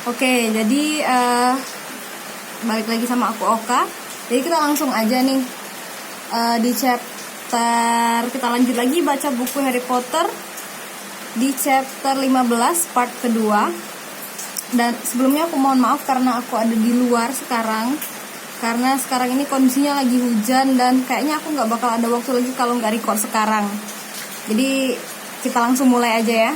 Oke, jadi balik lagi sama aku Oka. Jadi kita langsung aja nih di chapter, kita lanjut lagi baca buku Harry Potter di chapter 15 part kedua. Dan sebelumnya aku mohon maaf karena aku ada di luar sekarang, karena sekarang ini kondisinya lagi hujan dan kayaknya aku nggak bakal ada waktu lagi kalau nggak record sekarang. Jadi kita langsung mulai aja ya.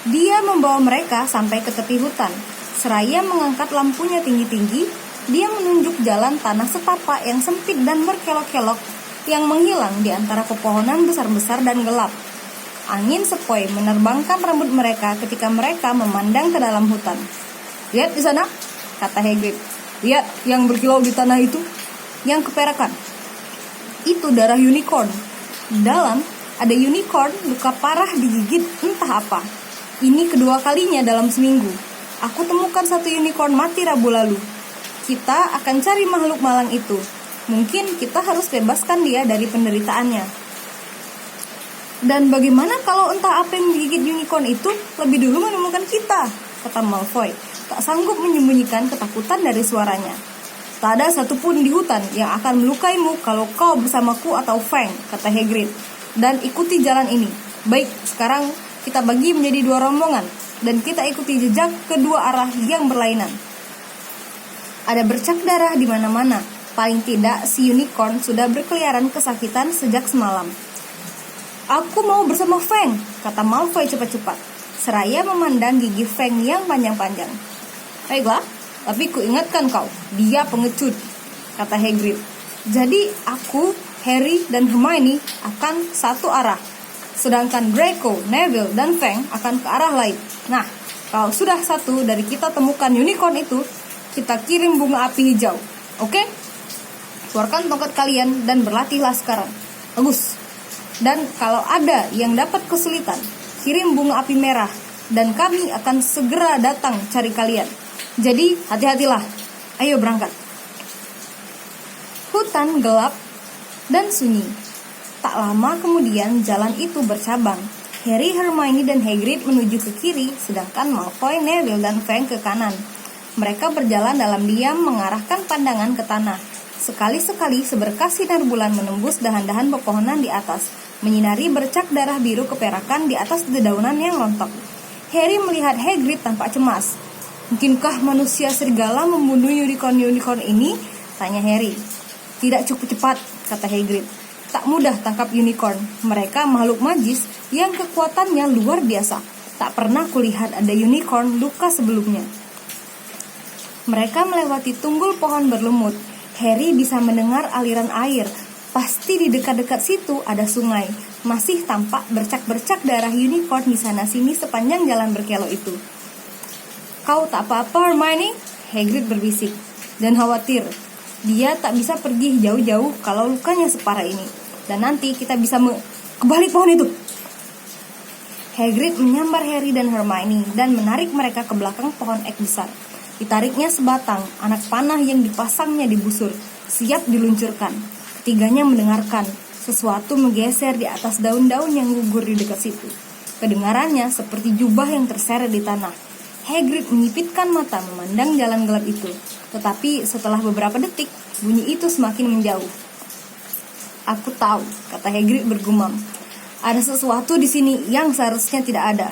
Dia membawa mereka sampai ke tepi hutan. Seraya mengangkat lampunya tinggi-tinggi, dia menunjuk jalan tanah setapak yang sempit dan berkelok-kelok yang menghilang di antara pepohonan besar-besar dan gelap. Angin sepoi menerbangkan rambut mereka ketika mereka memandang ke dalam hutan. "Lihat di sana," kata Hagrid. "Lihat yang berkilau di tanah itu, yang keperakan. Itu darah unicorn. Di dalam ada unicorn luka parah digigit entah apa. Ini kedua kalinya dalam seminggu. Aku temukan satu unicorn mati Rabu lalu. Kita akan cari makhluk malang itu. Mungkin kita harus bebaskan dia dari penderitaannya." "Dan bagaimana kalau entah apa yang menggigit unicorn itu lebih dulu menemukan kita?" kata Malfoy, tak sanggup menyembunyikan ketakutan dari suaranya. "Tak ada satupun di hutan yang akan melukaimu kalau kau bersamaku atau Fang," kata Hagrid. "Dan ikuti jalan ini. Baik, sekarang kita bagi menjadi dua rombongan dan kita ikuti jejak kedua arah yang berlainan. Ada bercak darah di mana-mana. Paling tidak si unicorn sudah berkeliaran kesakitan sejak semalam." "Aku mau bersama Fang," kata Malfoy cepat-cepat, seraya memandang gigi Fang yang panjang-panjang. "Baiklah, tapi kuingatkan kau, dia pengecut," kata Hagrid. "Jadi aku, Harry, dan Hermione akan satu arah, sedangkan Draco, Neville, dan Fang akan ke arah lain. Nah, kalau sudah satu dari kita temukan unicorn itu, kita kirim bunga api hijau. Oke? Keluarkan tongkat kalian dan berlatihlah sekarang. Bagus. Dan kalau ada yang dapat kesulitan, kirim bunga api merah dan kami akan segera datang cari kalian. Jadi hati-hatilah. Ayo berangkat." Hutan gelap dan sunyi. Tak lama kemudian jalan itu bercabang. Harry, Hermione, dan Hagrid menuju ke kiri, sedangkan Malfoy, Neville, dan Fang ke kanan. Mereka berjalan dalam diam mengarahkan pandangan ke tanah. Sekali-sekali seberkas sinar bulan menembus dahan-dahan pepohonan di atas, menyinari bercak darah biru keperakan di atas dedaunan yang rontok. Harry melihat Hagrid tampak cemas. "Mungkinkah manusia serigala membunuh unicorn ini?" tanya Harry. "Tidak cukup cepat," kata Hagrid. "Tak mudah tangkap unicorn. Mereka makhluk magis yang kekuatannya luar biasa. Tak pernah kulihat ada unicorn luka sebelumnya." Mereka melewati tunggul pohon berlumut. Harry bisa mendengar aliran air. Pasti di dekat-dekat situ ada sungai. Masih tampak bercak-bercak darah unicorn di sana-sini sepanjang jalan berkelok itu. "Kau tak apa-apa, Hermione?" Hagrid berbisik. "Dan khawatir. Dia tak bisa pergi jauh-jauh kalau lukanya separah ini. Dan nanti kita bisa kebalik pohon itu." Hagrid menyambar Harry dan Hermione dan menarik mereka ke belakang pohon ek besar. Ditariknya sebatang, anak panah yang dipasangnya di busur, siap diluncurkan. Ketiganya mendengarkan sesuatu menggeser di atas daun-daun yang gugur di dekat situ. Kedengarannya seperti jubah yang terseret di tanah. Hagrid menyipitkan mata memandang jalan gelap itu. Tetapi setelah beberapa detik, bunyi itu semakin menjauh. "Aku tahu," kata Hagrid bergumam. "Ada sesuatu di sini yang seharusnya tidak ada."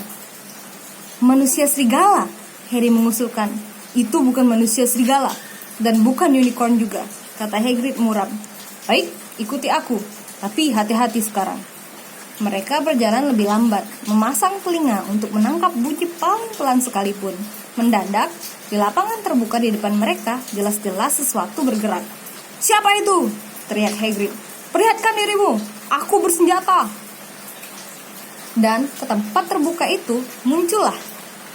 "Manusia serigala," Harry mengusulkan. "Itu bukan manusia serigala dan bukan unicorn juga," kata Hagrid muram. "Baik, ikuti aku, tapi hati-hati sekarang." Mereka berjalan lebih lambat, memasang telinga untuk menangkap bunyi paling pelan sekalipun. Mendadak, di lapangan terbuka di depan mereka, jelas-jelas sesuatu bergerak. "Siapa itu?" teriak Hagrid. "Perlihatkan dirimu, aku bersenjata." Dan ke tempat terbuka itu muncullah.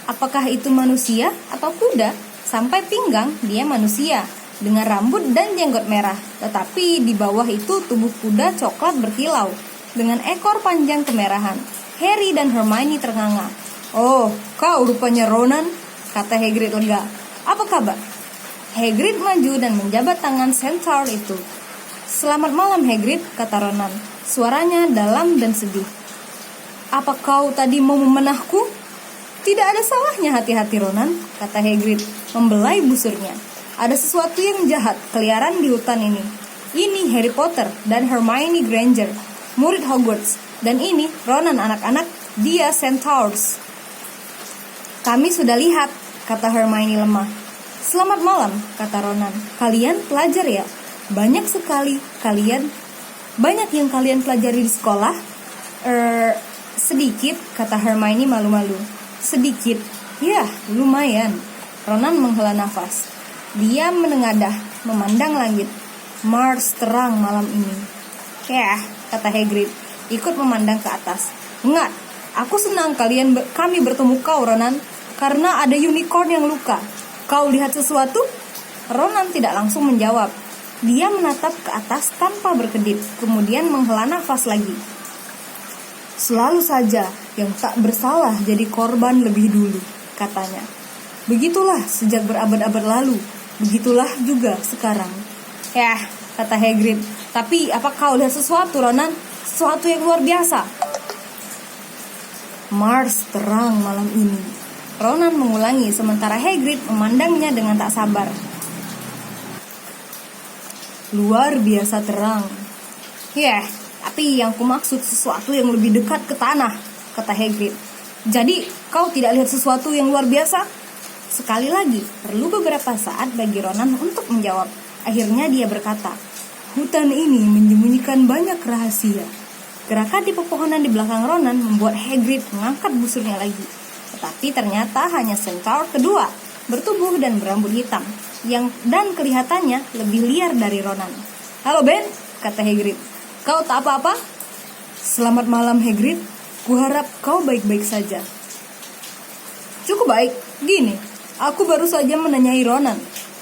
Apakah itu manusia atau kuda? Sampai pinggang dia manusia, dengan rambut dan jenggot merah. Tetapi di bawah itu tubuh kuda coklat berkilau, dengan ekor panjang kemerahan. Harry dan Hermione ternganga. "Oh, kau rupanya Ronan," kata Hagrid lega. "Apa kabar?" Hagrid maju dan menjabat tangan centaur itu. "Selamat malam Hagrid," kata Ronan. Suaranya dalam dan sedih. Apa kau tadi mau memenahku? Tidak ada salahnya hati-hati, Ronan, kata Hagrid membelai busurnya. Ada sesuatu yang jahat keliaran di hutan ini. Ini Harry Potter dan Hermione Granger, murid Hogwarts. Dan ini Ronan anak-anak, dia Centaurs. Kami sudah lihat, kata Hermione lemah. Selamat malam, kata Ronan. Kalian pelajar ya? Banyak yang kalian pelajari di sekolah? Sedikit, kata Hermione malu-malu. Sedikit? Ya, lumayan. Ronan menghela nafas. Dia menengadah, memandang langit. Mars terang malam ini. Ya, kata Hagrid, ikut memandang ke atas. Ingat, aku senang kami bertemu kau, Ronan, karena ada unicorn yang luka. Kau lihat sesuatu? Ronan tidak langsung menjawab. Dia menatap ke atas tanpa berkedip, kemudian menghela nafas lagi. Selalu saja yang tak bersalah jadi korban lebih dulu, katanya. Begitulah sejak berabad-abad lalu, begitulah juga sekarang. Ya, kata Hagrid. Tapi apa kau lihat sesuatu, Ronan? Sesuatu yang luar biasa. Mars terang malam ini, Ronan mengulangi sementara Hagrid memandangnya dengan tak sabar. Luar biasa terang. Ya, tapi yang kumaksud sesuatu yang lebih dekat ke tanah, kata Hagrid. Jadi, kau tidak lihat sesuatu yang luar biasa? Sekali lagi, perlu beberapa saat bagi Ronan untuk menjawab. Akhirnya dia berkata, hutan ini menyembunyikan banyak rahasia. Gerakan di pepohonan di belakang Ronan membuat Hagrid mengangkat busurnya lagi. Tetapi ternyata hanya Centaur kedua, bertubuh dan berambut hitam, dan kelihatannya lebih liar dari Ronan. Halo Ben, kata Hagrid. Kau tak apa-apa? Selamat malam Hagrid, kuharap kau baik-baik saja. Cukup baik, gini, aku baru saja menanyai Ronan.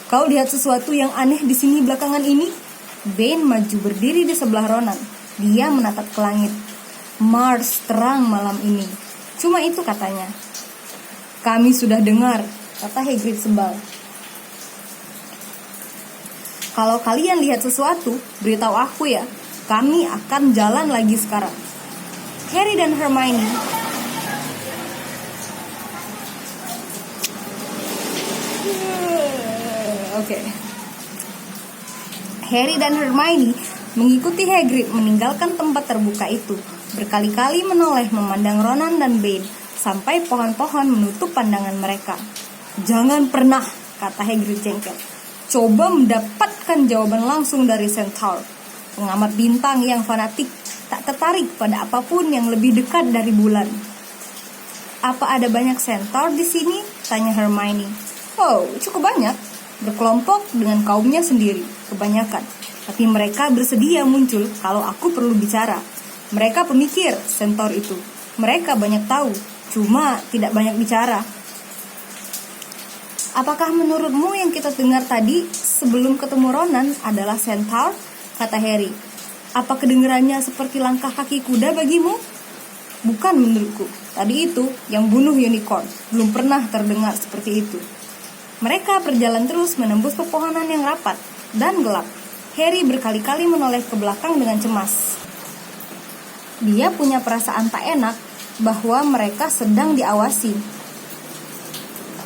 Kau lihat sesuatu yang aneh di sini belakangan ini? Ben maju berdiri di sebelah Ronan. Dia menatap ke langit. Mars terang malam ini. Cuma itu katanya. Kami sudah dengar, kata Hagrid sebal. Kalau kalian lihat sesuatu, beritahu aku ya. Kami akan jalan lagi sekarang. Harry dan Hermione Harry dan Hermione mengikuti Hagrid meninggalkan tempat terbuka itu. Berkali-kali menoleh memandang Ronan dan Ben sampai pohon-pohon menutup pandangan mereka. Jangan pernah, kata Hagrid jengkel, coba mendapatkan jawaban langsung dari Centaur. Pengamat bintang yang fanatik tak tertarik pada apapun yang lebih dekat dari bulan. Apa ada banyak Centaur di sini? Tanya Hermione. Oh, cukup banyak. Berkelompok dengan kaumnya sendiri, kebanyakan. Tapi mereka bersedia muncul kalau aku perlu bicara. Mereka pemikir, Centaur itu. Mereka banyak tahu, cuma tidak banyak bicara. Apakah menurutmu yang kita dengar tadi sebelum ketemu Ronan adalah Centaur? Kata Harry. Apa kedengarannya seperti langkah kaki kuda bagimu? Bukan menurutku. Tadi itu yang bunuh unicorn. Belum pernah terdengar seperti itu. Mereka berjalan terus menembus pepohonan yang rapat dan gelap. Harry berkali-kali menoleh ke belakang dengan cemas. Dia punya perasaan tak enak bahwa mereka sedang diawasi.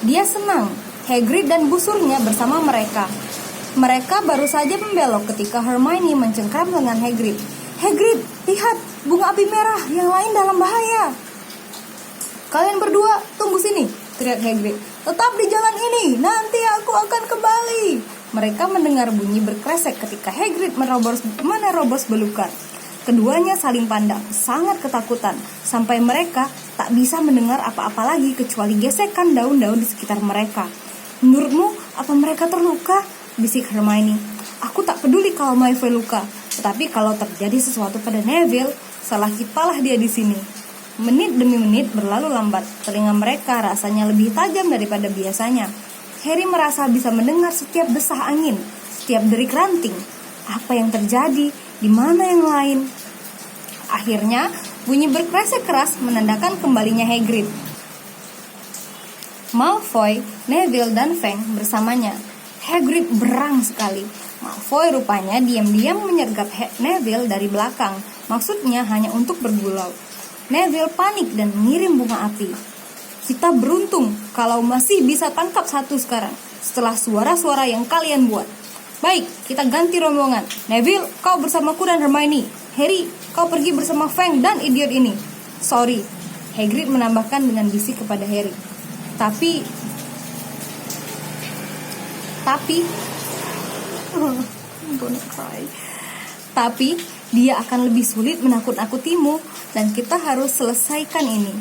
Dia senang Hagrid dan busurnya bersama mereka. Mereka baru saja membelok ketika Hermione mencengkram lengan Hagrid. Hagrid, lihat, bunga api merah yang lain dalam bahaya. Kalian berdua, tunggu sini, teriak Hagrid. Tetap di jalan ini, nanti aku akan kembali. Mereka mendengar bunyi berkresek ketika Hagrid menerobos belukar. Keduanya saling pandang, sangat ketakutan, sampai mereka tak bisa mendengar apa-apa lagi kecuali gesekan daun-daun di sekitar mereka. Menurutmu, apa mereka terluka? Bisik Hermione. Aku tak peduli kalau Malfoy luka, tetapi kalau terjadi sesuatu pada Neville, salah kitalah dia di sini. Menit demi menit berlalu lambat. Telinga mereka rasanya lebih tajam daripada biasanya. Harry merasa bisa mendengar setiap desah angin, setiap derik ranting. Apa yang terjadi? Di mana yang lain? Akhirnya, bunyi berkresek keras menandakan kembalinya Hagrid. Malfoy, Neville, dan Fang bersamanya. Hagrid berang sekali. Malfoy rupanya diam-diam menyergap Neville dari belakang. Maksudnya hanya untuk bergurau. Neville panik dan mengirim bunga api. Kita beruntung kalau masih bisa tangkap satu sekarang, setelah suara-suara yang kalian buat. Baik, kita ganti rombongan. Neville, kau bersamaku dan Hermione. Harry, kau pergi bersama Fang dan idiot ini. Sorry, Hagrid menambahkan dengan bisik kepada Harry. Tapi dia akan lebih sulit menakut-nakutimu dan kita harus selesaikan ini.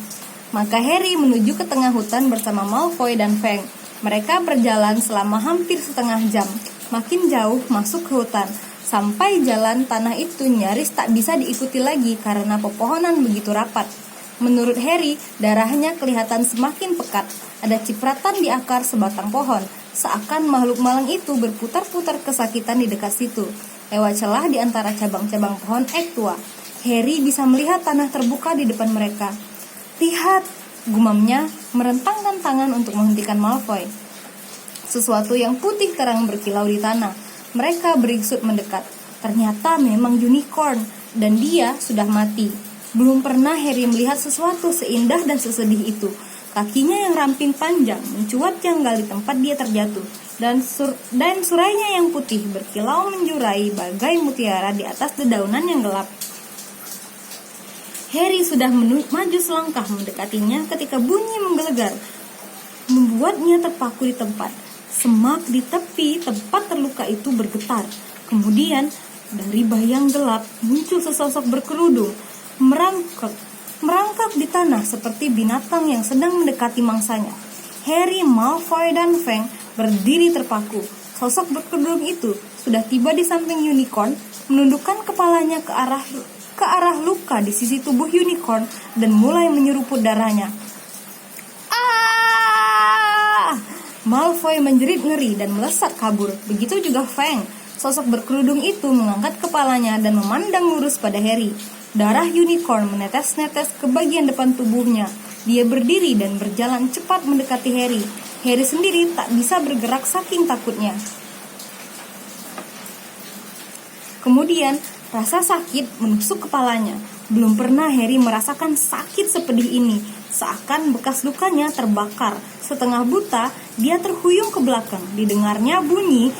Maka Harry menuju ke tengah hutan bersama Malfoy dan Fang. Mereka berjalan selama hampir setengah jam, makin jauh masuk ke hutan, sampai jalan tanah itu nyaris tak bisa diikuti lagi karena pepohonan begitu rapat. Menurut Harry, darahnya kelihatan semakin pekat. Ada cipratan di akar sebatang pohon, seakan makhluk malang itu berputar-putar kesakitan di dekat situ. Lewat celah di antara cabang-cabang pohon ek tua, Harry bisa melihat tanah terbuka di depan mereka. Lihat, gumamnya merentangkan tangan untuk menghentikan Malfoy. Sesuatu yang putih terang berkilau di tanah. Mereka beringsut mendekat. Ternyata memang unicorn, dan dia sudah mati. Belum pernah Harry melihat sesuatu seindah dan sesedih itu. Kakinya yang ramping panjang mencuat janggal di tempat dia terjatuh, dan surainya yang putih berkilau menjurai bagai mutiara di atas dedaunan yang gelap. Harry sudah maju selangkah mendekatinya ketika bunyi menggelegar, membuatnya terpaku di tempat. Semak di tepi tempat terluka itu bergetar. Kemudian dari bayang gelap muncul sesosok berkerudung, merangkak di tanah seperti binatang yang sedang mendekati mangsanya. Harry, Malfoy, dan Fang berdiri terpaku. Sosok berkerudung itu sudah tiba di samping unicorn, menundukkan kepalanya ke arah luka di sisi tubuh unicorn dan mulai menyeruput darahnya. Ah! Malfoy menjerit ngeri dan melesat kabur. Begitu juga Fang. Sosok berkerudung itu mengangkat kepalanya dan memandang lurus pada Harry. Darah unicorn menetes-netes ke bagian depan tubuhnya. Dia berdiri dan berjalan cepat mendekati Harry. Harry sendiri tak bisa bergerak saking takutnya. Kemudian, rasa sakit menusuk kepalanya. Belum pernah Harry merasakan sakit sepedih ini. Seakan bekas lukanya terbakar. Setengah buta, dia terhuyung ke belakang. Didengarnya bunyi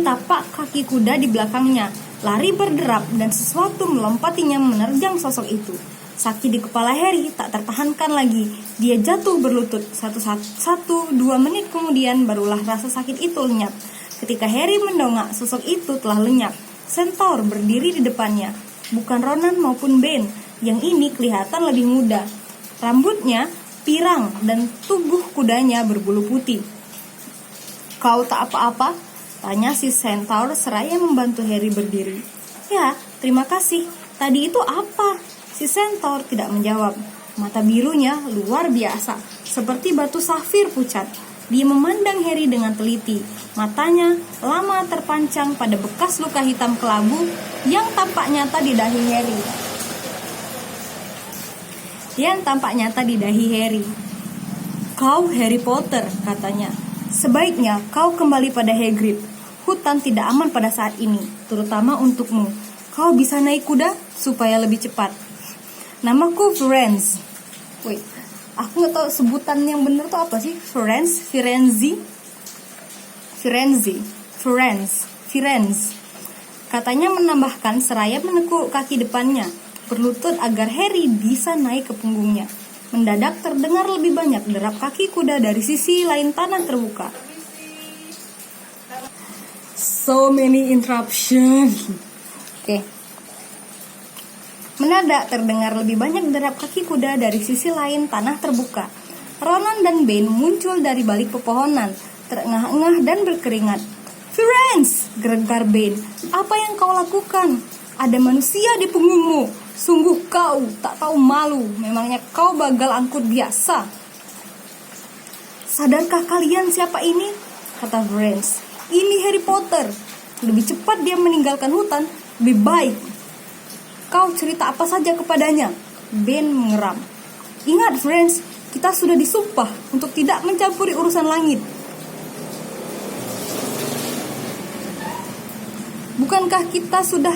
tapak kaki kuda di belakangnya. Lari berderap dan sesuatu melompatinya menerjang sosok itu. Sakit di kepala Harry tak tertahankan lagi. Dia jatuh berlutut. 1-2 menit kemudian barulah rasa sakit itu lenyap. Ketika Harry mendongak, sosok itu telah lenyap. Centaur berdiri di depannya. Bukan Ronan maupun Ben. Yang ini kelihatan lebih muda. Rambutnya pirang dan tubuh kudanya berbulu putih. Kau tak apa-apa? Tanya si Centaur seraya membantu Harry berdiri. Ya, terima kasih. Tadi itu apa? Si Centaur tidak menjawab. Mata birunya luar biasa, seperti batu safir pucat. Dia memandang Harry dengan teliti. Matanya lama terpancang pada bekas luka hitam kelabu yang tampak nyata di dahi Harry. Kau Harry Potter, katanya. Sebaiknya kau kembali pada Hagrid. Hutan tidak aman pada saat ini, terutama untukmu. Kau bisa naik kuda supaya lebih cepat. Namaku Firenze. Wait, aku nggak tahu sebutan yang benar tuh apa sih? Firenze. Katanya menambahkan seraya menekuk kaki depannya, berlutut agar Harry bisa naik ke punggungnya. Mendadak terdengar lebih banyak derap kaki kuda dari sisi lain tanah terbuka. So many interruption. Oke. Mendadak terdengar lebih banyak derap kaki kuda dari sisi lain tanah terbuka. Ronan dan Ben muncul dari balik pepohonan, terengah-engah dan berkeringat. Firenze, geregar Ben. Apa yang kau lakukan? Ada manusia di punggungmu. Sungguh kau tak tahu malu. Memangnya kau bagal angkut biasa. Sadarkah kalian siapa ini? Kata Firenze. Ini Harry Potter. Lebih cepat dia meninggalkan hutan, lebih baik. Kau cerita apa saja kepadanya? Ben mengeram. Ingat Firenze, kita sudah disumpah untuk tidak mencampuri urusan langit. Bukankah kita sudah